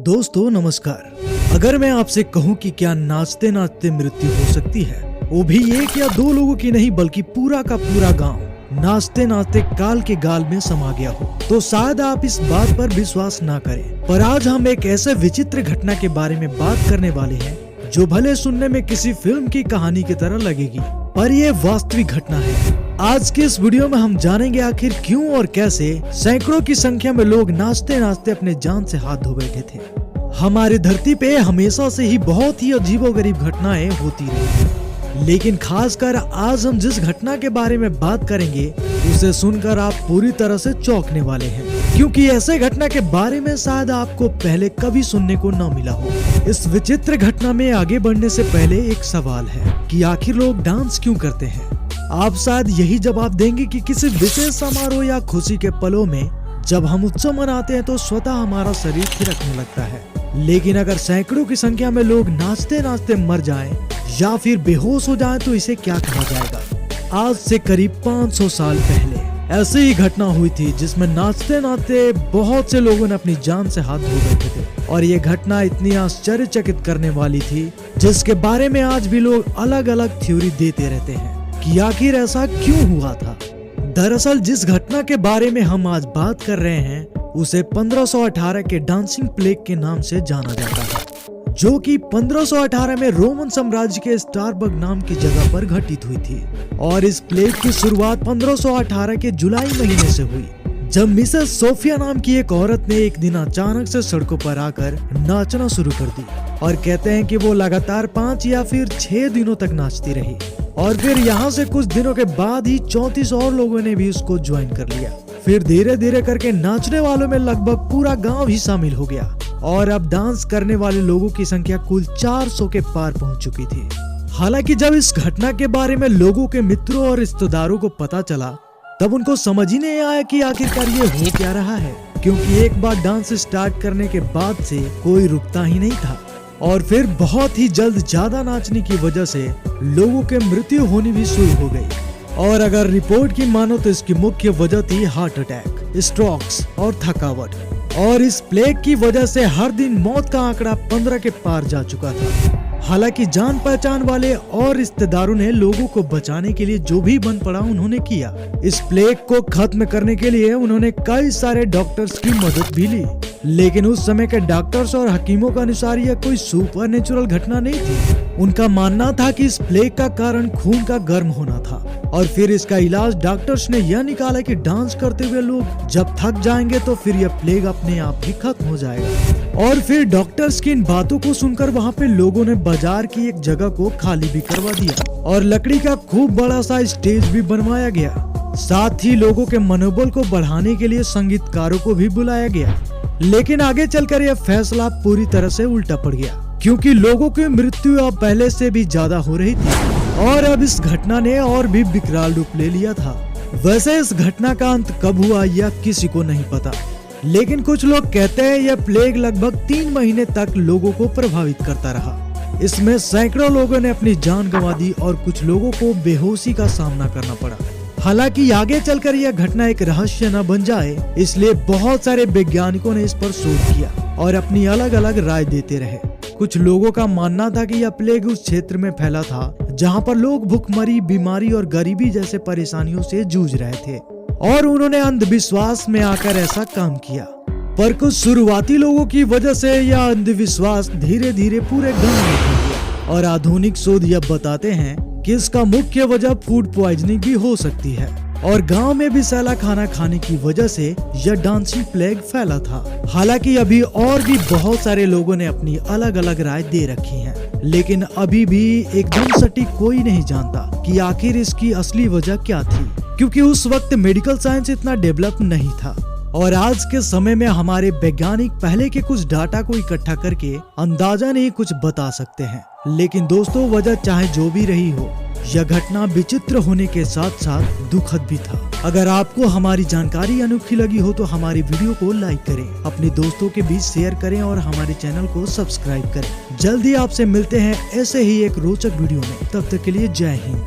दोस्तों नमस्कार। अगर मैं आपसे कहूं कि क्या नाचते नाचते मृत्यु हो सकती है, वो भी एक या दो लोगों की नहीं बल्कि पूरा का पूरा गांव नाचते नाचते काल के गाल में समा गया हो, तो शायद आप इस बात पर विश्वास ना करें। पर आज हम एक ऐसे विचित्र घटना के बारे में बात करने वाले हैं जो भले सुनने में किसी फिल्म की कहानी की तरह लगेगी, पर ये वास्तविक घटना है। आज के इस वीडियो में हम जानेंगे आखिर क्यों और कैसे सैकड़ों की संख्या में लोग नाचते नाचते अपने जान से हाथ धो बैठे थे। हमारी धरती पे हमेशा से ही बहुत ही अजीबोगरीब घटनाएं होती रही, लेकिन खासकर आज हम जिस घटना के बारे में बात करेंगे उसे सुनकर आप पूरी तरह से चौंकने वाले हैं, क्योंकि ऐसे घटना के बारे में शायद आपको पहले कभी सुनने को न मिला हो। इस विचित्र घटना में आगे बढ़ने से पहले एक सवाल है कि आखिर लोग डांस क्यों करते हैं। आप शायद यही जवाब देंगे कि किसी विशेष समारोह या खुशी के पलों में जब हम उत्सव मनाते हैं तो स्वतः हमारा शरीर थिरकने लगता है। लेकिन अगर सैकड़ों की संख्या में लोग नाचते नाचते मर जाएं या फिर बेहोश हो जाएं तो इसे क्या कहा जाएगा। आज से करीब 500 साल पहले ऐसी ही घटना हुई थी जिसमें नाचते नाचते बहुत से लोगों ने अपनी जान से हाथ धो बैठे थे, और ये घटना इतनी आश्चर्यचकित करने वाली थी जिसके बारे में आज भी लोग अलग अलग थ्योरी देते रहते हैं कि आखिर ऐसा क्यों हुआ था। दरअसल जिस घटना के बारे में हम आज बात कर रहे हैं उसे 1518 के डांसिंग प्लेग के नाम से जाना जाता है, जो कि 1518 में रोमन साम्राज्य के स्टारबर्ग नाम की जगह पर घटित हुई थी। और इस प्लेग की शुरुआत 1518 के जुलाई महीने से हुई, जब मिसेस सोफिया नाम की एक औरत ने एक दिन अचानक से सड़कों पर आकर नाचना शुरू कर दी। और कहते हैं कि वो लगातार 5 या फिर 6 दिनों तक नाचती रही, और फिर यहाँ से कुछ दिनों के बाद ही 34 और लोगों ने भी उसको ज्वाइन कर लिया। फिर धीरे धीरे करके नाचने वालों में लगभग पूरा गांव ही शामिल हो गया, और अब डांस करने वाले लोगों की संख्या कुल 400 के पार पहुंच चुकी थी। हालांकि जब इस घटना के बारे में लोगों के मित्रों और रिश्तेदारों को पता चला तब उनको समझ ही नहीं आया कि आखिरकार ये हो क्या रहा है, क्योंकि एक बार डांस स्टार्ट करने के बाद से कोई रुकता ही नहीं था। और फिर बहुत ही जल्द ज्यादा नाचने की वजह से लोगों के मृत्यु होनी भी शुरू हो गई। और अगर रिपोर्ट की मानो तो इसकी मुख्य वजह थी हार्ट अटैक, स्ट्रोक्स और थकावट। और इस प्लेग की वजह से हर दिन मौत का आंकड़ा 15 के पार जा चुका था। हालांकि जान पहचान वाले और रिश्तेदारों ने लोगों को बचाने के लिए जो भी बन पड़ा उन्होंने किया। इस प्लेग को खत्म करने के लिए उन्होंने कई सारे डॉक्टर्स की मदद भी ली, लेकिन उस समय के डॉक्टर्स और हकीमों का अनुसार यह कोई सुपरनेचुरल घटना नहीं थी। उनका मानना था कि इस प्लेग का कारण खून का गर्म होना था, और फिर इसका इलाज डॉक्टर्स ने यह निकाला कि डांस करते हुए लोग जब थक जाएंगे तो फिर यह प्लेग अपने आप ही खत्म हो जाएगा। और फिर डॉक्टर्स की इन बातों को सुनकर वहाँ पे लोगों ने बाजार की एक जगह को खाली भी करवा दिया, और लकड़ी का खूब बड़ा सा स्टेज भी बनवाया गया। साथ ही लोगों के मनोबल को बढ़ाने के लिए संगीतकारों को भी बुलाया गया। लेकिन आगे चलकर यह फैसला पूरी तरह से उल्टा पड़ गया, क्योंकि लोगों की मृत्यु अब पहले से भी ज्यादा हो रही थी, और अब इस घटना ने और भी विकराल रूप ले लिया था। वैसे इस घटना का अंत कब हुआ यह किसी को नहीं पता, लेकिन कुछ लोग कहते हैं यह प्लेग लगभग 3 महीने तक लोगों को प्रभावित करता रहा। इसमें सैकड़ों लोगों ने अपनी जान गंवा दी और कुछ लोगों को बेहोशी का सामना करना पड़ा। हालांकि आगे चलकर यह घटना एक रहस्य न बन जाए, इसलिए बहुत सारे वैज्ञानिकों ने इस पर शोध किया और अपनी अलग अलग राय देते रहे। कुछ लोगों का मानना था कि यह प्लेग उस क्षेत्र में फैला था जहां पर लोग भूखमरी, बीमारी और गरीबी जैसे परेशानियों से जूझ रहे थे, और उन्होंने अंधविश्वास में आकर ऐसा काम किया। पर कुछ शुरुआती लोगों की वजह से यह अंधविश्वास धीरे धीरे पूरे गांव में फैल गया, और आधुनिक शोध यह बताते हैं कि इसका मुख्य वजह फूड पॉइजनिंग भी हो सकती है, और गांव में भी सैला खाना खाने की वजह से यह डांसिंग प्लेग फैला था। हालांकि अभी और भी बहुत सारे लोगों ने अपनी अलग अलग राय दे रखी है, लेकिन अभी भी एकदम सटीक कोई नहीं जानता कि आखिर इसकी असली वजह क्या थी, क्योंकि उस वक्त मेडिकल साइंस इतना डेवलप नहीं था। और आज के समय में हमारे वैज्ञानिक पहले के कुछ डाटा को इकट्ठा करके अंदाजा नहीं कुछ बता सकते हैं। लेकिन दोस्तों, वजह चाहे जो भी रही हो, यह घटना विचित्र होने के साथ साथ दुखद भी था। अगर आपको हमारी जानकारी अनोखी लगी हो तो हमारी वीडियो को लाइक करें, अपने दोस्तों के बीच शेयर करें और हमारे चैनल को सब्सक्राइब करें। जल्दी आपसे मिलते हैं ऐसे ही एक रोचक वीडियो में। तब तक के लिए जय हिंद।